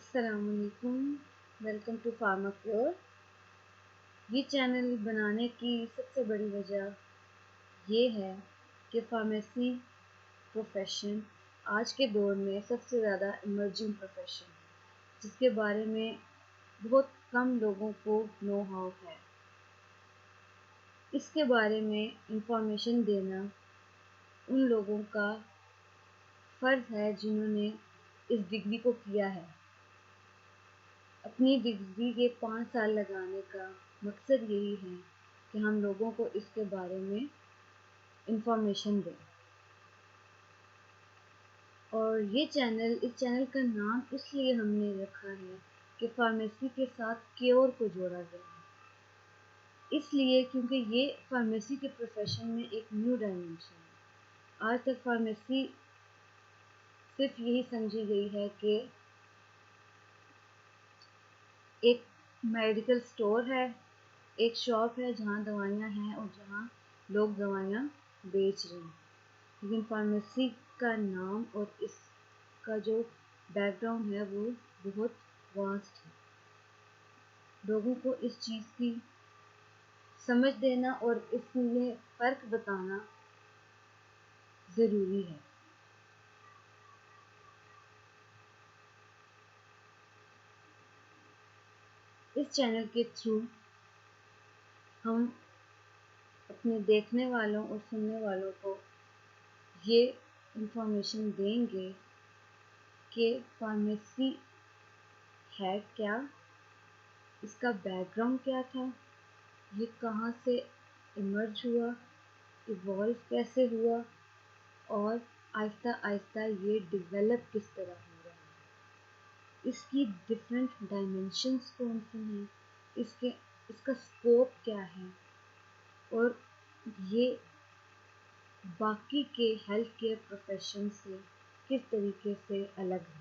السلام علیکم، welcome to pharma pure. یہ چینل بنانے کی سب سے بڑی وجہ یہ ہے کہ فارمیسی پروفیشن آج کے دور میں سب سے زیادہ ایمرجنگ پروفیشن ہے، جس کے بارے میں بہت کم لوگوں کو نو ہاؤ ہے۔ اس کے بارے میں انفارمیشن دینا ان لوگوں کا فرض ہے جنہوں نے اس ڈگری کو کیا ہے۔ اپنی ڈگری کے 5 سال لگانے کا مقصد یہی ہے کہ ہم لوگوں کو اس کے بارے میں انفارمیشن دیں۔ اور اس چینل کا نام اس لیے ہم نے رکھا ہے کہ فارمیسی کے ساتھ کیور کو جوڑا گیا ہے، اس لیے کیونکہ یہ فارمیسی کے پروفیشن میں ایک نیو ڈائمنشن ہے۔ آج تک فارمیسی صرف یہی سمجھی گئی ہے کہ ایک میڈیکل سٹور ہے، ایک شاپ ہے جہاں دوائیاں ہیں اور جہاں لوگ دوائیاں بیچ رہے ہیں، لیکن فارمیسی کا نام اور اس کا جو بیک گراؤنڈ ہے وہ بہت واسٹ ہے۔ لوگوں کو اس چیز کی سمجھ دینا اور اس میں فرق بتانا ضروری ہے۔ اس چینل کے تھرو ہم اپنے دیکھنے والوں اور سننے والوں کو یہ انفارمیشن دیں گے کہ فارمیسی ہے کیا، اس کا بیک گراؤنڈ کیا تھا، یہ کہاں سے ایمرج ہوا، ایوالو کیسے ہوا، اور آہستہ آہستہ یہ ڈیولپ کس طرح ہو رہا ہے، اس کی ڈفرینٹ ڈائمینشنز کون سی ہیں، اس کا اسکوپ کیا ہے، اور یہ باقی کے ہیلتھ کیئر پروفیشن سے کس طریقے سے الگ ہے۔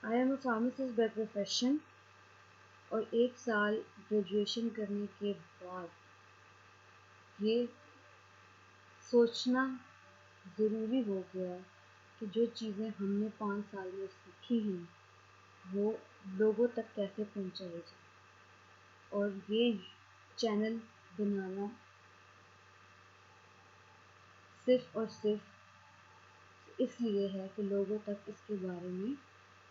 I am a pharmacist by profession، اور 1 سال گریجویشن کرنے کے بعد یہ سوچنا ضروری ہو گیا کہ جو چیزیں ہم نے 5 سال میں سیکھی ہیں وہ لوگوں تک کیسے پہنچائی جائے، اور یہ چینل بنانا صرف اور صرف اس لیے ہے کہ لوگوں تک اس کے بارے میں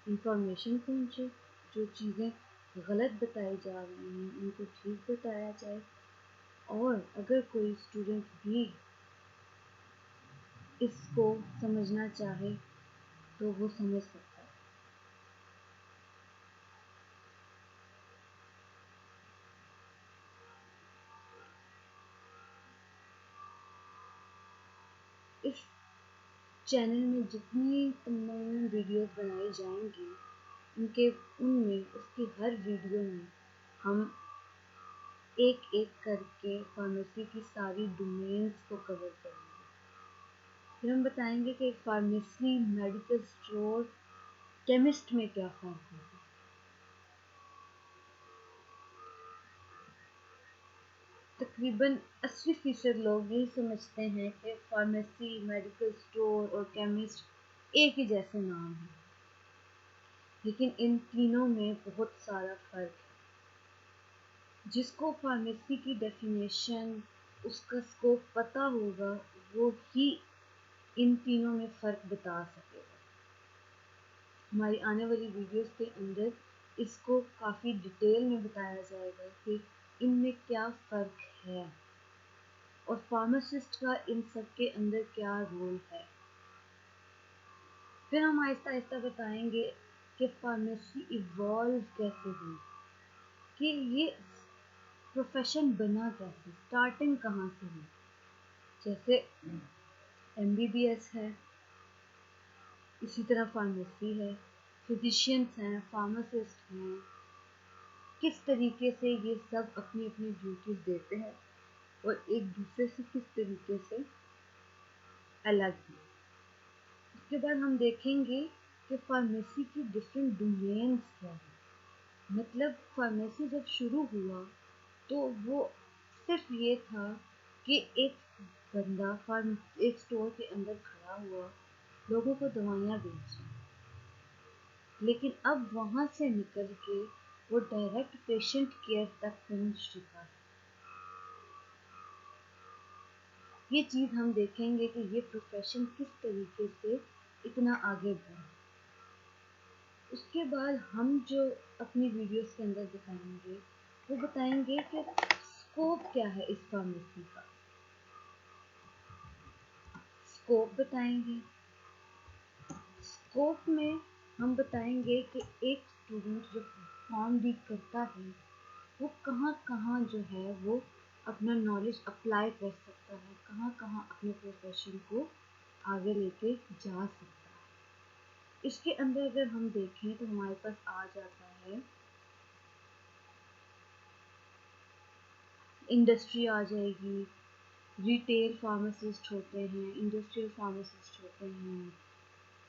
انفارمیشن پہنچے، جو چیزیں غلط بتائی جا رہی ہیں ان کو ٹھیک بتایا جائے، اور اگر کوئی اسٹوڈنٹ بھی اس کو سمجھنا چاہے تو وہ سمجھ سکتا ہے۔ اس چینل میں جتنی تمام ویڈیوز بنائی جائیں گی ان میں اس کی ہر ویڈیو میں ہم ایک ایک کر کے فارمیسی کی ساری ڈومینز کو کور کریں گے۔ پھر ہم بتائیں گے کہ فارمیسی، میڈیکل اسٹور، کیمسٹ میں کیا فرق ہے۔ تقریباً 80% لوگ یہی سمجھتے ہیں کہ فارمیسی، میڈیکل اسٹور اور کیمسٹ ایک ہی جیسے نام ہیں، لیکن ان تینوں میں بہت سارا فرق ہے۔ جس کو فارمیسی کی ڈیفینیشن، اس کا اسکوپ پتہ ہوگا، وہ ہی ان تینوں میں فرق بتا سکے گا۔ ہماری آنے والی ویڈیوز کے اندر اس کو کافی ڈیٹیل میں بتایا جائے گا کہ ان میں کیا فرق ہے اور فارماسسٹ کا ان سب کے اندر کیا رول ہے۔ پھر ہم آہستہ آہستہ بتائیں گے کہ فارمیسی ایوالو کیسے ہوئی، کہ یہ پروفیشن بنا کیسے، سٹارٹنگ کہاں سے ہوئی۔ جیسے MBBS ہے، اسی طرح فارمیسی ہے، فزیشینس ہیں، فارماسسٹ ہیں، کس طریقے سے یہ سب اپنی اپنی ڈیوٹیز دیتے ہیں اور ایک دوسرے سے کس طریقے سے الگ ہیں۔ اس کے بعد ہم دیکھیں گے کہ فارمیسی کی ڈفرینٹ ڈومینز کیا ہیں۔ مطلب فارمیسی جب شروع ہوا تو وہ صرف یہ تھا کہ ایک بندہ ایک اسٹور کے اندر کھڑا ہوا لوگوں کو دوائیاں بیچ رہے ہیں، لیکن اب وہاں سے نکل کے وہ ڈائریکٹ پیشنٹ کیئر تک پہنچ چکا ہے۔ یہ چیز ہم دیکھیں گے کہ یہ پروفیشن کس طریقے سے اتنا آگے بڑھا۔ اس کے بعد ہم جو اپنی ویڈیوز کے اندر دکھائیں گے وہ بتائیں گے کہ اسکوپ کیا ہے اس فارمیسی کا، اسکوپ بتائیں گے۔ اسکوپ میں ہم بتائیں گے کہ ایک اسٹوڈنٹ جو فارم ڈی کرتا ہے وہ کہاں کہاں جو ہے وہ اپنا نالج اپلائی کر سکتا ہے، کہاں کہاں اپنے پروفیشن کو آگے لے کے جا سکتا ہے۔ اس کے اندر اگر ہم دیکھیں تو ہمارے پاس آ جاتا ہے انڈسٹری آ جائے گی، ریٹیل فارماسسٹ ہوتے ہیں، انڈسٹریل فارماسسٹ ہوتے ہیں،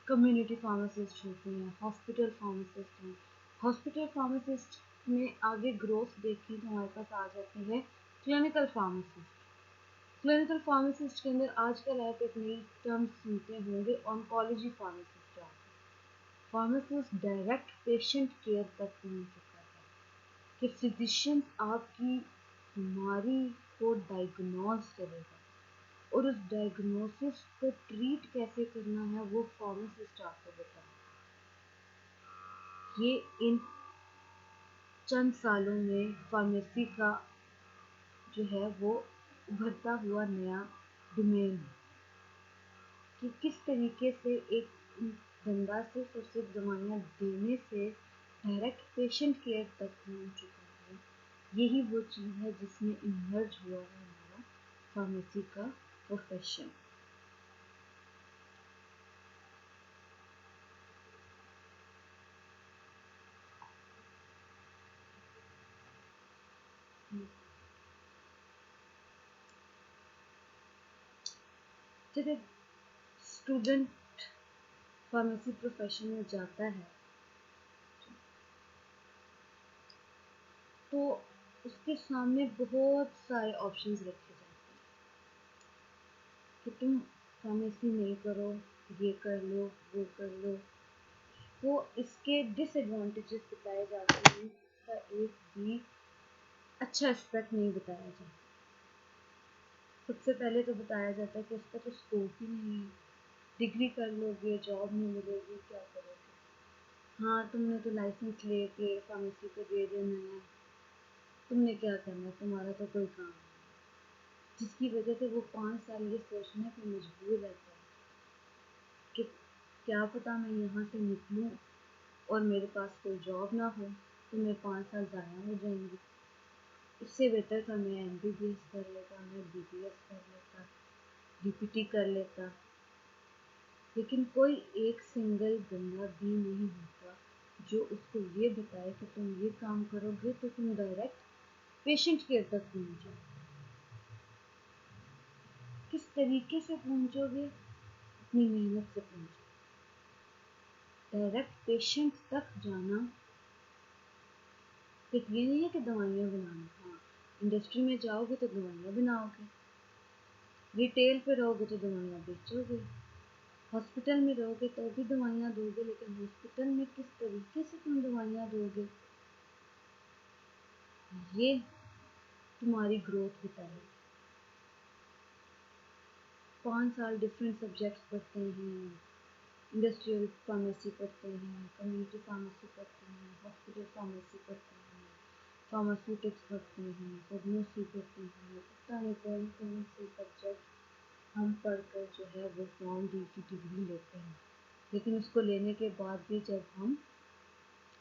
کمیونٹی فارماسسٹ ہوتے ہیں، ہاسپٹل فارماسسٹ ہیں۔ ہاسپٹل فارماسسٹ میں آگے گروتھ دیکھیں تو ہمارے پاس آ جاتی ہے کلینکل فارماسسٹ۔ کلینکل فارماسسٹ کے اندر آج کل آپ ایک نئی ٹرم سنتے ہوں گے oncology pharmacist. Pharmacist direct patient care تک پہنچ چکا ہے کہ فزیشین آپ کی بیماری کو ڈائگنوز کرے گا اور اس ڈائگنوسس کو ٹریٹ کیسے کرنا ہے وہ فارماسسٹ آپ کو بتائے گا۔ یہ ان چند سالوں میں فارمیسی کا جو ہے وہ ابھرتا ہوا نیا ڈومین ہے کہ کس طریقے سے ایک بندہ صرف اور صرف دوائیاں دینے سے ڈائریکٹ پیشنٹ کیئر تک پہنچ چکا ہے۔ یہی وہ چیز ہے جس میں ایمرج ہوا ہے ہمارا فارمیسی کا پروفیشن۔ جب ایک اسٹوڈنٹ فارمیسی پروفیشن میں جاتا ہے تو اس کے سامنے بہت سارے آپشنز رکھے جاتے ہیں کہ تم فارمیسی نہیں کرو، یہ کر لو، وہ کر لو۔ وہ اس کے ڈس ایڈوانٹیجز بتائے جاتے ہیں، اس کا ایک بھی اچھا اسپیکٹ نہیں بتایا جاتا۔ سب سے پہلے تو بتایا جاتا ہے کہ اس کا تو اسکوپ ہی نہیں ہے، ڈگری کر لو گے جاب نہیں ملے گی، کیا کرو گے؟ ہاں تم نے تو لائسنس لے کے فارمیسی کو دے دینا ہے، تم نے کیا کرنا ہے، تمہارا تو کوئی کام نہیں، جس کی وجہ سے وہ 5 سال یہ سوچنے پہ مجبور رہتا ہے کہ کیا پتہ میں یہاں سے نکلوں اور میرے پاس کوئی جاب نہ ہو تو میرے 5 سال ضائع ہو جائیں گے۔ اس سے بہتر تھا میں ایم بی بی ایس کر لیتا، میں بی بی ایس کر لیتا، ڈی پی ٹی کر لیتا۔ لیکن کوئی ایک سنگل بندہ بھی نہیں ہوتا جو اس کو یہ بتائے کہ تم یہ کام کرو گے تو تم ڈائریکٹ پیشنٹ کیئر تک پہنچو۔ کس طریقے سے پہنچو گے؟ اپنی محنت سے پہنچو۔ ڈائریکٹ پیشنٹ تک جانا صرف یہ نہیں ہے کہ دوائیاں بنانا، ہاں انڈسٹری میں جاؤ گے تو دوائیاں بناؤ گے، ریٹیل پہ رہو گے تو دوائیاں بیچو گے، ہاسپٹل میں رہو گے تو بھی دوائیاں دو گے، لیکن ہاسپٹل میں کس طریقے سے تم دوائیاں دو گے یہ تمہاری گروتھ بتائے گی۔ 5 سال ڈفرینٹ سبجیکٹس پڑھتے ہیں، انڈسٹریل فارمیسی پڑھتے ہیں، کمیونٹی فارمیسی پڑھتے ہیں، ہاسپٹل فارمیسی پڑھتے ہیں، فارماسیوٹکس پڑھتے ہیں، پروگنوسی پڑھتے ہیں، پتہ نہیں کون کون سے سبجیکٹ ہم پڑھ کر جو ہے وہ فارم ڈی کی ڈگری لیتے ہیں۔ لیکن اس کو لینے کے بعد بھی جب ہم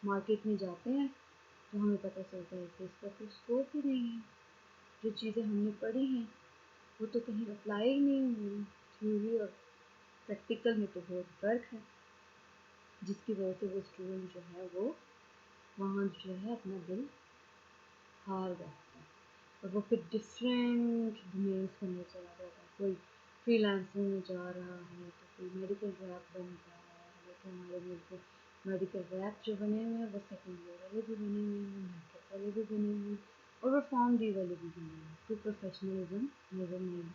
مارکیٹ میں جاتے ہیں تو ہمیں پتہ چلتا ہے کہ اس کا کوئی اسکوپ ہی نہیں ہے۔ جو چیزیں ہم نے پڑھی ہیں وہ تو کہیں اپلائی ہی نہیں ہوئی، تھیوری اور پریکٹیکل میں تو بہت فرق ہے، جس کی وجہ سے وہ اسٹوڈنٹ جو ہے وہ وہاں جو ہے اپنا دل ہار بیٹھتا ہے اور وہ پھر ڈفرینٹ ڈومینس کے اندر چلا جاتا ہے۔ کوئی فری لانسنگ میں جا رہا ہے تو کوئی میڈیکل ریپ بنتا ہے، لیکن ہمارے ملک میں میڈیکل ریپ جو بنے ہوئے ہیں وہ سیکنڈ ایئر والے بھی بنے ہوئے ہیں، میڈیکل والے بھی بنے ہوئے ہیں اور وہ فارم ڈی والے بھی بنے ہوئے ہیں، کوئی پروفیشنلزم نظر نہیں۔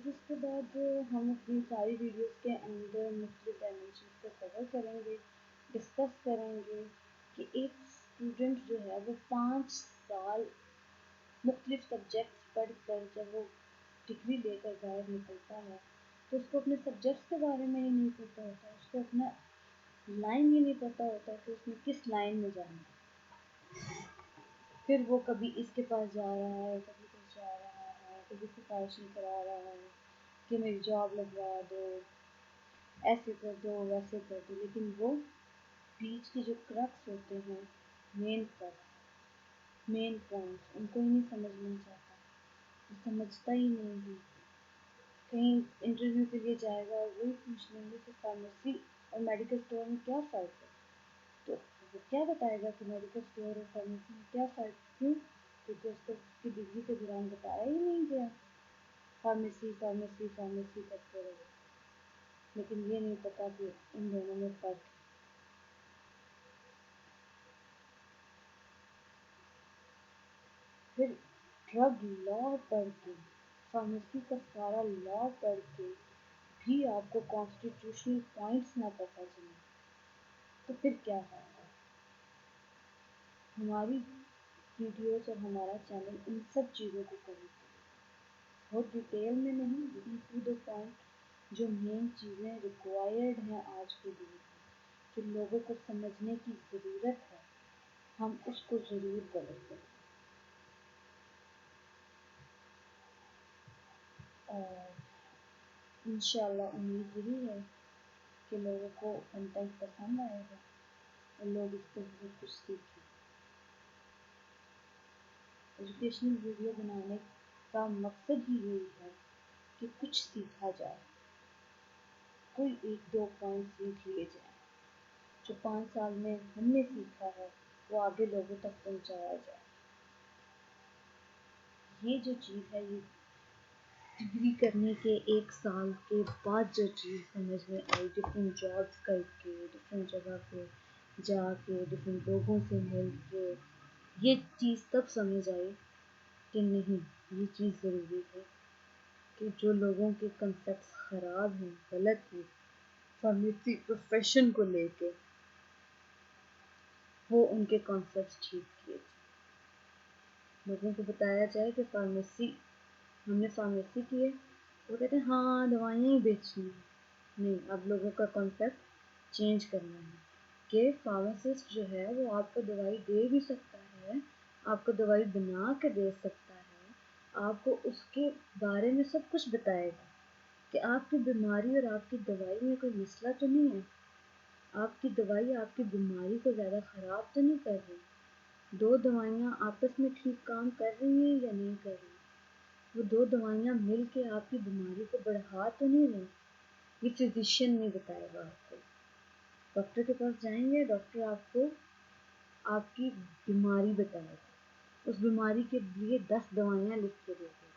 پھر اس کے بعد ہم اپنی ساری ویڈیوز کے اندر مختلف ڈائمینشنس کو کور کریں گے، ڈسکس کریں گے کہ ایک اسٹوڈنٹ جو ہے وہ 5 سال مختلف سبجیکٹس پڑھ کر جب وہ ڈگری لے کر باہر نکلتا ہے تو اس کو اپنے سبجیکٹس کے بارے میں ہی نہیں پتہ ہوتا، اس کو اپنا لائن ہی نہیں پتہ ہوتا کہ اس نے کس لائن میں جانا ہے۔ پھر وہ کبھی اس کے پاس جا رہا ہے، کبھی کچھ جا رہا ہے، کبھی سفارشیں کرا رہا ہے کہ میری جاب لگوا دو، ایسے کر دو، ویسے کر دو، لیکن وہ بیچ کے جو کرکس ہوتے ہیں، مین کرکس، مین پوائنٹس، ان کو ہی نہیں سمجھنا چاہتا، وہ سمجھتا ہی نہیں ہے۔ کہیں انٹرویو کے لیے جائے گا اور وہی پوچھ لیں گے کہ فارمیسی اور میڈیکل اسٹور میں کیا فرق ہے، تو وہ کیا بتائے گا کہ میڈیکل اسٹور اور فارمیسی میں کیا فرق، کیوں؟ کیونکہ اس کو اس کی ڈگری کے دوران بتایا ہی نہیں گیا، فارمیسی فارمیسی فارمیسی کرتے رہے، لیکن یہ نہیں پتا کہ ان دونوں میں فرق ہے۔ پھر ڈرگ لا پڑھ کے، فارمیسی کا سارا لا پڑھ کے بھی آپ کو کانسٹیٹیوشنل پوائنٹس نہ پتہ چلے تو پھر کیا فائدہ؟ ہماری ویڈیوز اور ہمارا چینل ان سب چیزوں کو کور کرے، بہت ڈیٹیل میں نہیں، لیکن ٹو دا پوائنٹ جو مین چیزیں ریکوائرڈ ہیں آج کے دور میں، جو لوگوں کو سمجھنے کی ضرورت ہے، ہم اس کو ضرور کور کریں۔ اور انشاءاللہ امید یہی ہے کہ لوگوں کو کنٹینٹ پسند آئے گا اور لوگ اس سے بہت کچھ سیکھیں۔ ایجوکیشنل ویڈیو بنانے کا مقصد ہی یہی ہے کہ کچھ سیکھا جائے، کوئی 1-2 پوائنٹ سیکھ لیے جائیں، جو 5 سال میں ہم نے سیکھا ہے وہ آگے لوگوں تک پہنچایا جائے۔ یہ جو چیز ہے، یہ ڈگری کرنے کے 1 سال کے بعد جو چیز سمجھ میں آئی، ڈفرینٹ جابس کر کے، ڈفرینٹ جگہ پہ جا کے، ڈفرینٹ لوگوں سے مل کے، یہ چیز تب سمجھ آئی کہ نہیں، یہ چیز ضروری ہے کہ جو لوگوں کے کنسیپٹس خراب ہیں، غلط ہیں فارمیسی پروفیشن کو لے کے، وہ ان کے کانسیپٹس ٹھیک کیے جائیں، لوگوں کو بتایا جائے کہ فارمیسی، ہم نے فارمیسی کی ہے، وہ کہتے ہیں ہاں دوائیاں ہی بیچنی ہیں۔ نہیں، اب لوگوں کا کانسیپٹ چینج کرنا ہے کہ فارماسسٹ جو ہے وہ آپ کو دوائی دے بھی سکتا ہے، آپ کو دوائی بنا کے دے سکتا ہے، آپ کو اس کے بارے میں سب کچھ بتائے گا کہ آپ کی بیماری اور آپ کی دوائی میں کوئی مسئلہ تو نہیں ہے، آپ کی دوائی آپ کی بیماری کو زیادہ خراب تو نہیں کر رہی، 2 دوائیاں آپس میں ٹھیک کام کر رہی ہیں یا نہیں کر رہی، وہ 2 دوائیاں مل کے آپ کی بیماری کو بڑھا تو نہیں رہی، یہ فزیشین نہیں بتائے گا آپ کو۔ ڈاکٹر کے پاس جائیں گے، ڈاکٹر آپ کو آپ کی بیماری بتائے گا، اس بیماری کے لیے 10 دوائیاں لکھ کے دے گا،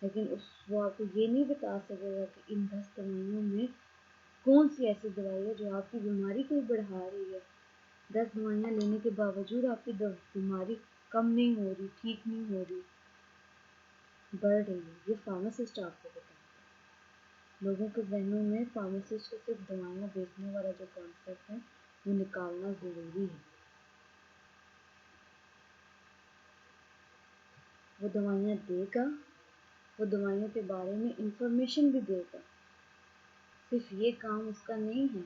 لیکن وہ آپ کو یہ نہیں بتا سکے گا کہ ان 10 دوائیوں میں کون سی ایسی دوائی ہے جو آپ کی بیماری کو بڑھا رہی ہے، 10 دوائیاں لینے کے باوجود آپ کی بیماری کم نہیں ہو رہی، ٹھیک نہیں ہو رہی، بڑھ رہی ہے، یہ فارماسسٹ آپ کو بتائے گا۔ لوگوں کے ذہنوں میں فارماسسٹ کو صرف دوائیاں بیچنے والا جو کانسیپٹ ہے وہ نکالنا ضروری ہے۔ وہ دوائیاں دے گا، وہ دوائیوں کے بارے میں انفارمیشن بھی دے گا، صرف یہ کام اس کا نہیں ہے۔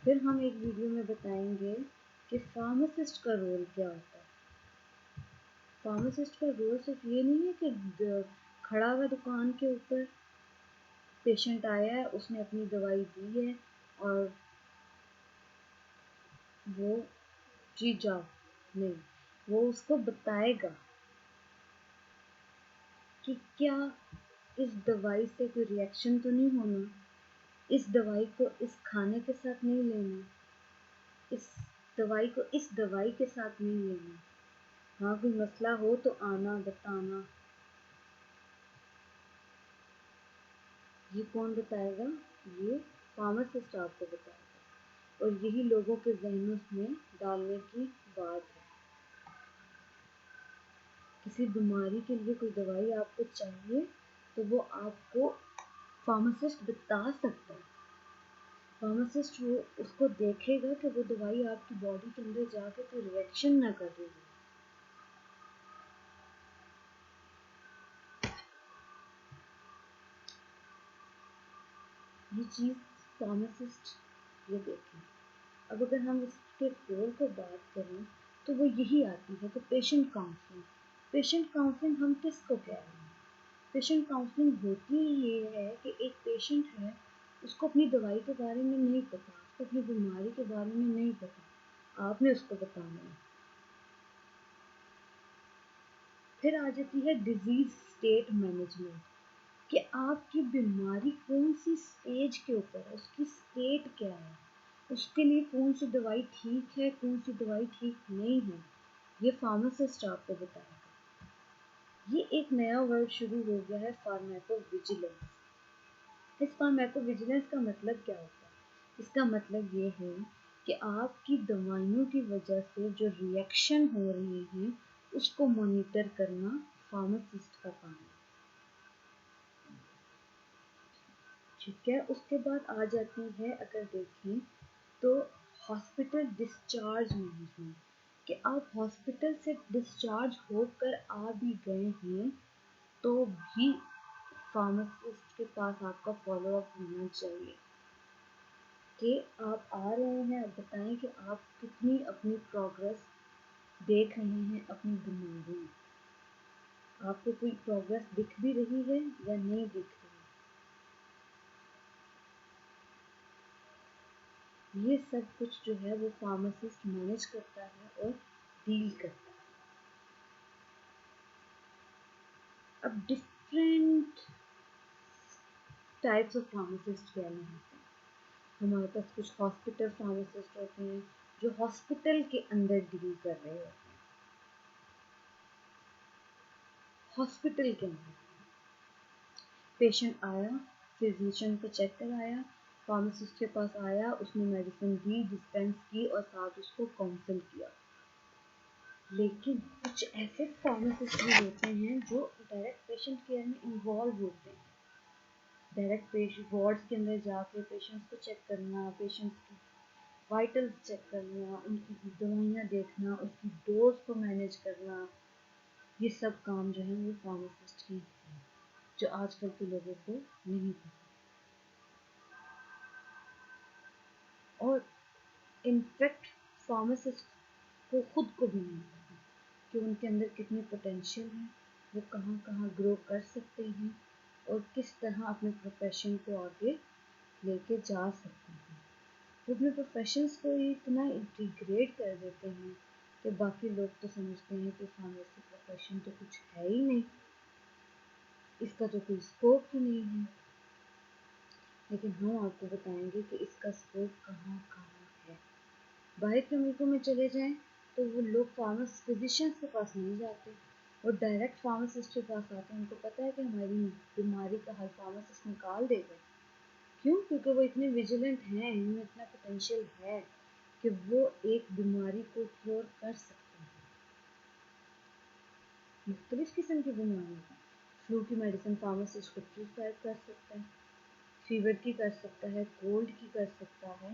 پھر ہم ایک ویڈیو میں بتائیں گے کہ فارماسسٹ کا رول کیا ہوتا ہے۔ فارماسسٹ کا رول صرف یہ نہیں ہے کہ کھڑا ہوا دکان کے اوپر، پیشنٹ آیا ہے، اس نے اپنی دوائی دی ہے اور وہ جی جاؤ، نہیں، وہ اس کو بتائے گا کہ کیا اس دوائی سے کوئی ری ایکشن تو نہیں ہونا، اس دوائی کو اس کھانے کے ساتھ نہیں لینا، اس دوائی کو اس دوائی کے ساتھ نہیں لینا، ہاں کوئی مسئلہ ہو تو آنا بتانا۔ یہ کون بتائے گا؟ یہ فارماسسٹ آپ کو بتائے گا، اور یہی لوگوں کے ذہنوں میں ڈالنے کی بات ہے۔ کسی بیماری کے لیے کوئی دوائی آپ کو چاہیے تو وہ آپ کو فارماسسٹ بتا سکتا ہے. فارماسسٹ وہ اس کو دیکھے گا کہ وہ دوائی آپ کی باڈی کے اندر جا کے کوئی ریئیکشن نہ کر رہی ہے. یہ چیز فارماسسٹ یہ دیکھیں. اب اگر ہم اس کے رول کو بات کریں تو وہ یہی آتی ہے کہ پیشنٹ کاؤنسلنگ. پیشنٹ کاؤنسلنگ ہم کس کو کہہ رہے ہیں؟ پیشنٹ کاؤنسلنگ ہوتی یہ ہے کہ ایک پیشنٹ ہے، اس کو اپنی دوائی کے بارے میں نہیں پتا، اس کو اپنی بیماری کے بارے میں نہیں پتا، آپ نے اس کو بتانا ہے. پھر آ جاتی ہے ڈیزیز اسٹیٹ مینجمنٹ، کہ آپ کی بیماری کون سی اسٹیج کے اوپر ہے، اس کی اسٹیٹ کیا ہے، اس کے لیے کون سی دوائی ٹھیک ہے، کون سی دوائی ٹھیک نہیں ہے، یہ فارماسسٹ آپ کو بتائے گا. یہ ایک نیا ورڈ شروع ہو گیا ہے، فارمیکو ویجیلنس. اس فارمیکو ویجیلنس کا مطلب کیا ہوتا ہے؟ اس کا مطلب یہ ہے کہ آپ کی دوائیوں کی وجہ سے جو ریئیکشن ہو رہے ہیں اس کو مانیٹر کرنا فارماسسٹ کا کام ہے. ٹھیک ہے. اس کے بعد آ جاتی ہے، اگر دیکھیں تو ہاسپٹل ڈسچارج مینجمنٹ، کہ آپ ہاسپٹل سے ڈسچارج ہو کر آ بھی گئے ہیں تو بھی فارماسسٹ کے پاس آپ کا فالو اپ ہونا چاہیے کہ آپ آ رہے ہیں، آپ بتائیں کہ آپ کتنی اپنی پروگرس دیکھ رہے ہیں اپنی بیماری میں، آپ کو کوئی پروگرس دکھ بھی رہی ہے یا نہیں دکھ رہی. یہ سب کچھ جو ہے وہ فارماسسٹ مینیج کرتا ہے اور ڈیل کرتا ہے. اب ڈفرینٹ ٹائپس آف فارماسسٹ کیا نہیں ہوتے ہیں. ہمارے پاس کچھ ہاسپٹل فارماسسٹ ہوتے ہیں جو ہاسپٹل کے اندر ڈیل کر رہے ہوتے ہیں. ہاسپٹل کے اندر پیشنٹ آیا، فزیشین کو چیک کرایا، فارماسسٹ کے پاس آیا، اس نے میڈیسن دی، ڈسپینس کی اور ساتھ اس کو کاؤنسل کیا. لیکن کچھ ایسے فارماسسٹ بھی ہوتے ہیں جو ڈائریکٹ پیشنٹ کیئر میں انوالو ہوتے ہیں. ڈائریکٹ پیشنٹ وارڈس کے اندر جا کے پیشنٹس کو چیک کرنا، پیشنٹس کی وائٹلز چیک کرنا، ان کی دوائیاں دیکھنا، اس کی ڈوز کو مینیج کرنا، یہ سب کام جو ہے وہ فارماسسٹ کی ہوتے ہیں جو آج کل کے لوگوں کو نہیں پتا. اور انفیکٹ فارماسسٹ کو خود کو بھی نہیں پتا کہ ان کے اندر کتنی پوٹینشیل ہے، وہ کہاں کہاں گرو کر سکتے ہیں اور کس طرح اپنے پروفیشن کو آگے لے کے جا سکتے ہیں. وہ اپنے پروفیشنس کو اتنا انٹیگریٹ کر دیتے ہیں کہ باقی لوگ تو سمجھتے ہیں کہ فارمیسی پروفیشن تو کچھ ہے ہی نہیں، اس کا تو کوئی اسکوپ ہی نہیں ہے. لیکن ہم آپ کو بتائیں گے کہ اس کا اسکوپ کہاں کہاں ہے. باہر کے ملکوں میں چلے جائیں تو وہ لوگ فزیشینس کے پاس نہیں جاتے اور ڈائریکٹ فارماسسٹ کے پاس آتے ہیں. ان کو پتہ ہے کہ ہماری بیماری کا حل فارماسسٹ نکال دے گا. کیوں؟ کیونکہ وہ اتنے ویجیلنٹ ہیں، ان میں اتنا پوٹینشیل ہے کہ وہ ایک بیماری کو کیور کر سکتے ہیں. مختلف قسم کی بیماریوں کا فلو کی میڈیسن فارماسسٹ کو پریسکرائب کر سکتا ہے، فیور کی کر سکتا ہے، کولڈ کی کر سکتا ہے.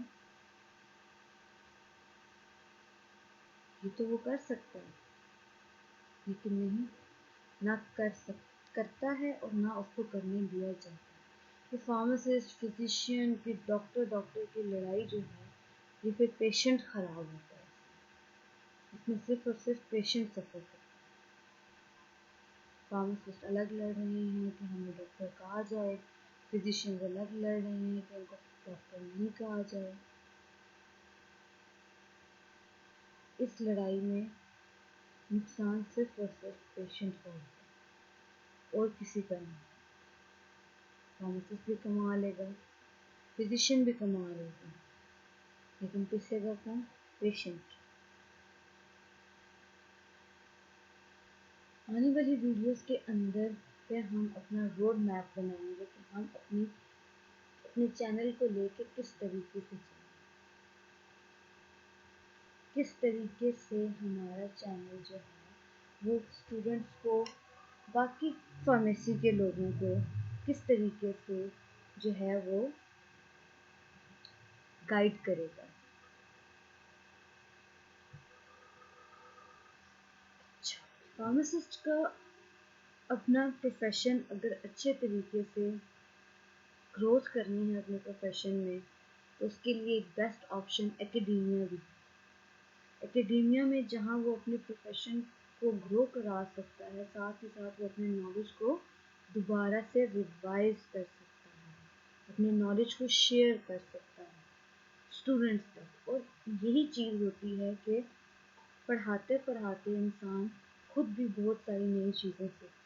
یہ تو وہ کر سکتا ہے، لیکن نہیں، نہ کرتا ہے اور نہ اس کو کرنے دیا جاتا ہے. کہ فارماسسٹ، فزیشین کی ڈاکٹر کی لڑائی جو ہے یہ پھر پیشنٹ خراب ہوتا ہے. اس میں صرف اور صرف پیشنٹ سفر کرتا ہے. فارماسسٹ الگ لڑ رہے ہیں کہ ہمیں ڈاکٹر کہا جائے، فزیشین الگ لڑ رہے ہیں کہ ان کو ڈاکٹر نہیں کہا جائے. اس لڑائی میں نقصان صرف اور صرف پیشنٹ کا ہوتا ہے اور کسی کا نہیں. فارماسسٹ بھی کما لے گا، فزیشین بھی کما لے گا، لیکن پیسے گا کون؟ پیشنٹ. آنے والی ویڈیوز کے اندر پھر ہم اپنا روڈ میپ بنائیں گے کہ ہم اپنے چینل کو لے کے کس طریقے سے چلیں، کس طریقے سے ہمارا چینل جو ہے وہ اسٹوڈنٹس کو باقی فارمیسی کے لوگوں کو کس طریقے سے جو ہے وہ گائیڈ کرے گا. اچھا، فارماسسٹ کا اپنا پروفیشن اگر اچھے طریقے سے گروتھ کرنی ہے اپنے پروفیشن میں تو اس کے لیے ایک بیسٹ آپشن اکیڈیمیا بھی. اکیڈیمیا میں جہاں وہ اپنے پروفیشن کو گرو کرا سکتا ہے، ساتھ ہی ساتھ وہ اپنے نالج کو دوبارہ سے ریوائز کر سکتا ہے، اپنے نالج کو شیئر کر سکتا ہے اسٹوڈنٹس تک. اور یہی چیز ہوتی ہے کہ پڑھاتے پڑھاتے انسان خود بھی بہت ساری نئی چیزیں سیکھتا ہے.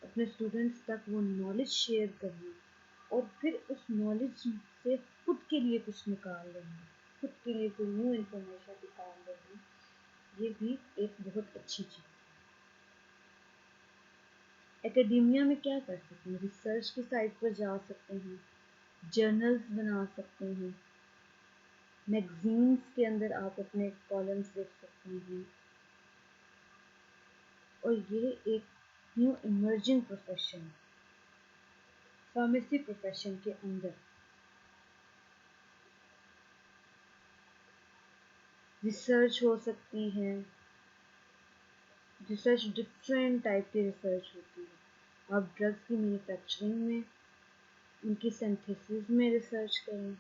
اپنے اسٹوڈنٹس تک وہ نالج شیئر کرنا اور پھر اس نالج سے خود کے لیے کچھ نکال لینا، خود کے لیے کوئی نیو انفارمیشن نکال لینا، یہ بھی ایک بہت اچھی چیز ہے. اکیڈیمیا میں کیا کر سکتے ہیں؟ ریسرچ کی سائٹ پر جا سکتے ہیں، جرنلز بنا سکتے ہیں، میگزینس کے اندر آپ اپنے کالمز لکھ سکتے ہیں. اور یہ ایک new emerging profession pharmacy profession کے اندر. ریسرچ ہو سکتی ہے، ریسرچ ڈفرینٹ ٹائپ کی ریسرچ ہوتی ہے. آپ ڈرگس کی مینوفیکچرنگ میں، ان کی سنتھیسس میں ریسرچ کریں،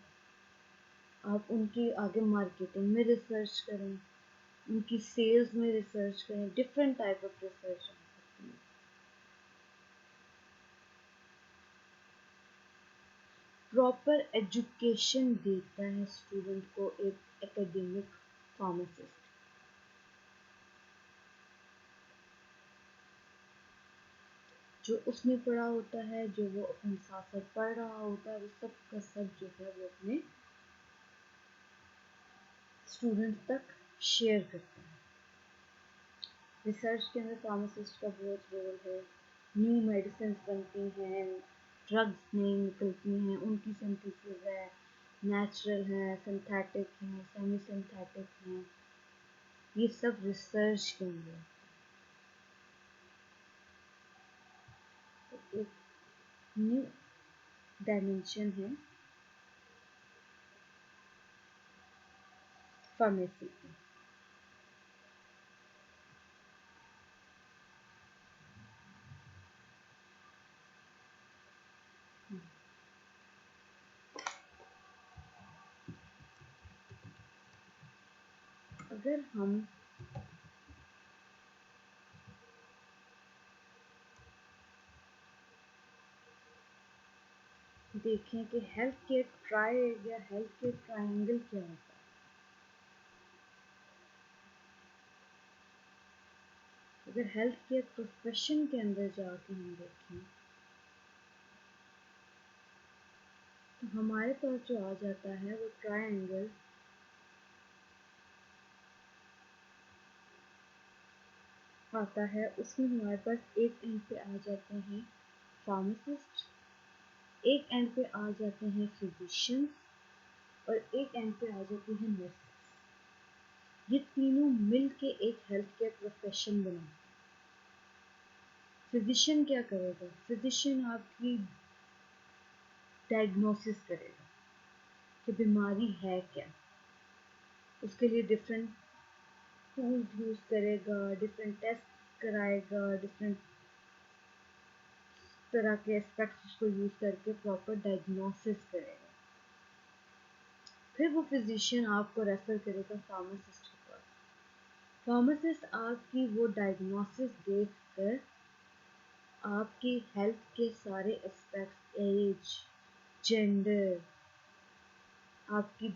آپ ان کی آگے مارکیٹنگ میں ریسرچ کریں، ان کی سیلز میں ریسرچ کریں. ڈفرینٹ ٹائپ آف ریسرچ ہو سکتی ہے. پراپر ایجوکیشن دیتا ہے اسٹوڈنٹ کو ایک اکیڈیمک فارماسسٹ. جو اس نے پڑھا ہوتا ہے، جو وہ اپنے ساتھ ساتھ پڑھ رہا ہوتا ہے، وہ سب کا سب جو ہے وہ اپنے اسٹوڈنٹ تک شیئر کرتا ہے. ریسرچ کے اندر فارماسسٹ کا بہت رول ہے. نیو میڈیسنس بنتی ہیں، ڈرگس نئی نکلتی ہیں، ان کی سنتھیسس ہے، نیچرل ہے، سنتھیٹک ہیں، سیمی سنتھیٹک ہیں، یہ سب ریسرچ کے اندر. ایک نیو ڈائمینشن ہے فارمیسی کی. اگر ہم دیکھیں کہ ہیلتھ کیئر ٹرائیڈ یا ہیلتھ کیئر ٹرائنگل کیا ہوتا ہے. اگر ہیلتھ کیئر پروفیشن کے اندر جا کے ہم دیکھیں تو ہمارے پاس جو آ جاتا ہے وہ ٹرائنگل آتا ہے. اس میں ہمارے پاس ایک اینڈ پہ آ جاتے ہیں فارماسسٹ، ایک اینڈ پہ آ جاتے ہیں فزیشین، اور ایک اینڈ پہ آ جاتے ہیں نرسز. یہ تینوں مل کے ایک ہیلتھ کیئر پروفیشن بناتے ہیں. فزیشین کیا کرے گا؟ فزیشین آپ کی ڈائگنوسس کرے گا کہ بیماری ہے کیا. اس کے لیے ڈفرینٹ ٹولز یوز کرے گا، ڈفرینٹ ٹیسٹ کرائے گا، ڈفرینٹ طرح کے اسپیکٹس اس کو یوز کر کے پراپر ڈائگنوسس کرے گا. پھر وہ فزیشین آپ کو ریفر کرے گا فارماسسٹ کے پاس. فارماسسٹ آپ کی وہ ڈائگنوسس دیکھ کر آپ کی ہیلتھ کے سارے اسپیکٹس، ایج، جینڈر، آپ کی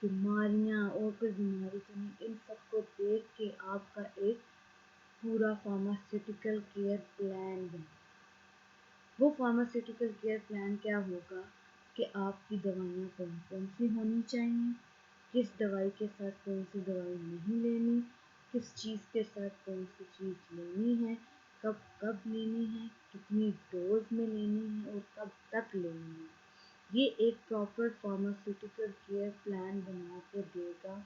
بیماریاں اور کوئی بیماری تو نہیں، ان سب کو دیکھ کے آپ کا ایک پورا فارماسیوٹیکل کیئر پلان بنے. وہ فارماسیوٹیکل کیئر پلان کیا ہوگا کہ آپ کی دوائیاں کون کون سی ہونی چاہیے، کس دوائی کے ساتھ کون سی دوائی نہیں لینی، کس چیز کے ساتھ کون سی چیز لینی ہے، کب کب لینی ہے، کتنی ڈوز میں لینی ہے اور کب تک لینی ہے. یہ ایک پراپر فارماسیوٹیکل کیئر پلان بنا کے دے گا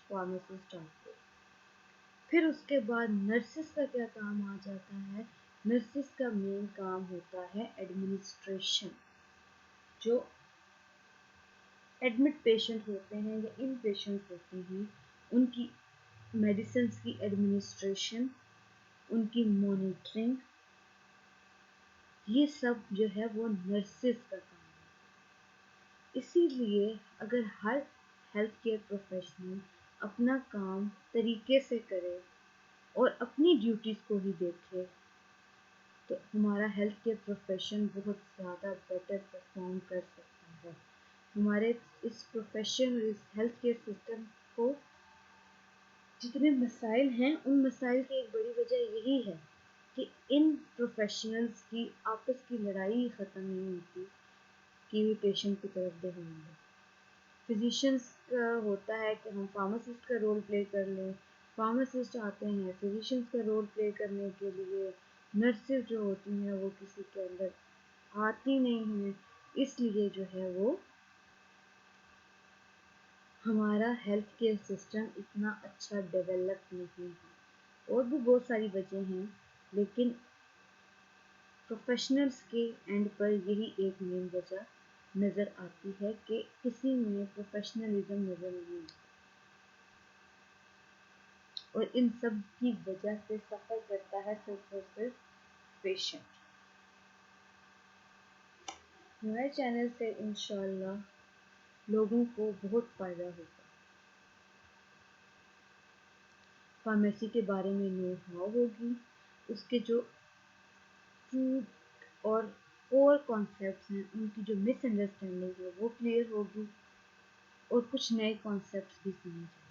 فارماسسٹ آپ کو. پھر اس کے بعد نرسز کا کیا کام آ جاتا ہے نرسز کا مین کام ہوتا ہے ایڈمنسٹریشن. جو ایڈمٹ پیشنٹ ہوتے ہیں یا ان پیشنٹ ہوتے ہیں ان کی میڈیسنس کی ایڈمنسٹریشن، ان کی مانیٹرنگ، یہ سب جو ہے وہ نرسز کا کام ہے. اسی لیے اگر ہر ہیلتھ کیئر پروفیشنل اپنا کام طریقے سے کرے اور اپنی ڈیوٹیز کو ہی دیکھے تو ہمارا ہیلتھ کیئر پروفیشن بہت زیادہ بیٹر پرفارم کر سکتا ہے. ہمارے اس پروفیشن اور اس ہیلتھ کیئر سسٹم کو جتنے مسائل ہیں ان مسائل کی ایک بڑی وجہ یہی ہے کہ ان پروفیشنلز کی آپس کی لڑائی ختم نہیں ہوتی کہ وہ پیشنٹ کی طرف دیکھیں گے. فزیشینس کا ہوتا ہے کہ ہم فارماسسٹ کا رول پلے کر لیں، فارماسسٹ آتے ہیں فزیشینس کا رول پلے کرنے کے لیے، نرسز جو ہوتی ہیں وہ کسی کے اندر آتی نہیں ہیں. اس لیے جو ہے وہ ہمارا ہیلتھ کیئر سسٹم اتنا اچھا ڈیولپ نہیں ہے. اور بھی بہت ساری وجہ ہیں لیکن پروفیشنلز کے اینڈ پر یہی ایک مین وجہ نظر آتی ہے کہ کسی میں پروفیشنلزم نظر نہیں آتا. اور ان سب کی وجہ سے سفر کرتا ہے صرف اور صرف پیشنٹ. ہمارے چینل سے انشاءاللہ لوگوں کو بہت فائدہ ہوگا. فارمیسی کے بارے میں نو ہاؤ ہوگی، اس کے جو فوڈ اور کور کانسیپٹس ہیں ان کی جو مس انڈرسٹینڈنگ ہے وہ کلیئر ہوگی اور کچھ نئے کانسیپٹس بھی سمجھ آئیں.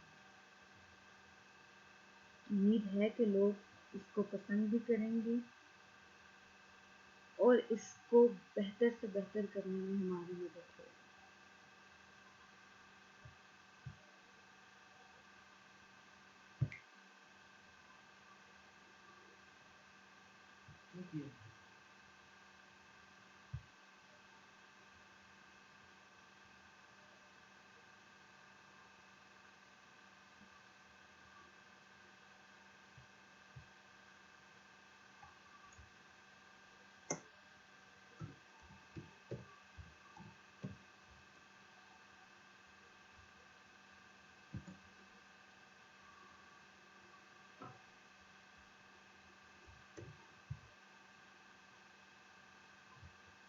امید ہے کہ لوگ اس کو پسند بھی کریں گے اور اس کو بہتر سے بہتر کرنے میں ہماری مدد ہوگی.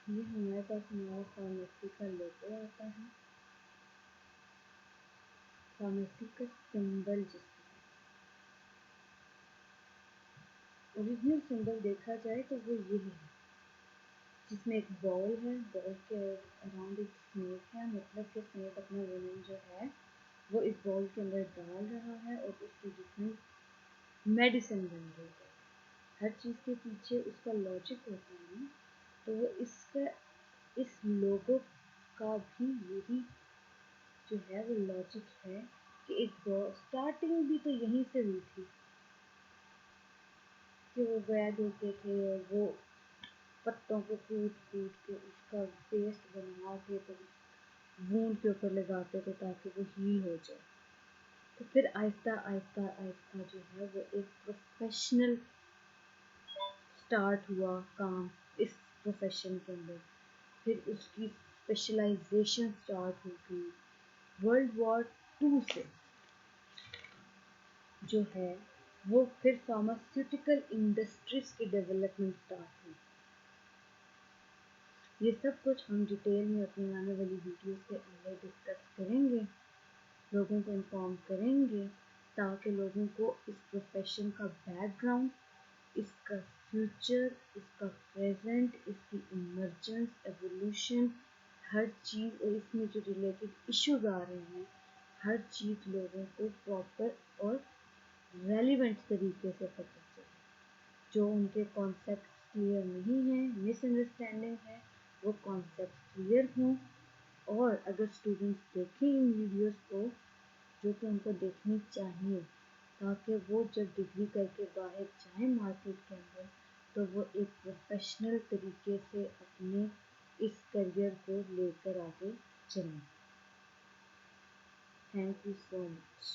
یہ ہمارے پاس ہمارا فارمیسی کا لوگو آتا ہے، فارمیسی کا سمبل جس اوریجنل سمبل دیکھا جائے تو وہ یہ ہے جس میں ایک بال ہے، بال کے اراؤنڈ ایک اسنیک ہے، مطلب کہ اسنیک اپنا ویمن جو ہے وہ اس بال کے اندر ڈال رہا ہے اور اس کی ڈفرینٹ میڈیسن بن رہی ہے. ہر چیز کے پیچھے اس کا لاجک ہوتا ہے نا، تو وہ اس لوگو کا بھی یہی جو ہے وہ لاجک ہے کہ ایک اسٹارٹنگ بھی تو یہیں سے ہوئی تھی کہ وہ وید ہوتے تھے اور وہ پتوں کو کوٹ کے اس کا پیسٹ بنا کے تو وونڈ کے اوپر لگاتے تھے تاکہ وہ ہیل ہو جائے. تو پھر آہستہ آہستہ آہستہ جو ہے وہ ایک پروفیشنل اسٹارٹ ہوا کام اس پروفیشن کے اندر. پھر اس کی اسپیشلائزیشن اسٹارٹ ہو گئی. ورلڈ وار 2 سے جو ہے وہ پھر فارماسیوٹیکل انڈسٹریز کی ڈیولپمنٹ اسٹارٹ ہوئی. یہ سب کچھ ہم ڈیٹیل میں اپنی آنے والی ویڈیوز کے اندر ڈسکس کریں گے، لوگوں کو انفارم کریں گے تاکہ لوگوں کو اس پروفیشن کا بیک گراؤنڈ، اس کا فیوچر، اس کا پریزنٹ، اس کی ایمرجنس، ایوولوشن، ہر چیز اور اس میں جو ریلیٹڈ ایشوز آ رہے ہیں ہر چیز لوگوں کو پراپر اور ریلیونٹ طریقے سے پتہ چلے. جو ان کے کانسیپٹ کلیئر نہیں ہیں، مس انڈرسٹینڈنگ ہے، وہ کانسیپٹ کلیئر ہوں. اور اگر اسٹوڈنٹس دیکھیں ان ویڈیوز کو جو کہ ان کو دیکھنی چاہیے تاکہ وہ جب ڈگری کر کے باہر جائیں مارکیٹ کے اندر تو وہ ایک پروفیشنل طریقے سے اپنے اس کریئر کو لے کر آگے چلیں. Thank you so much.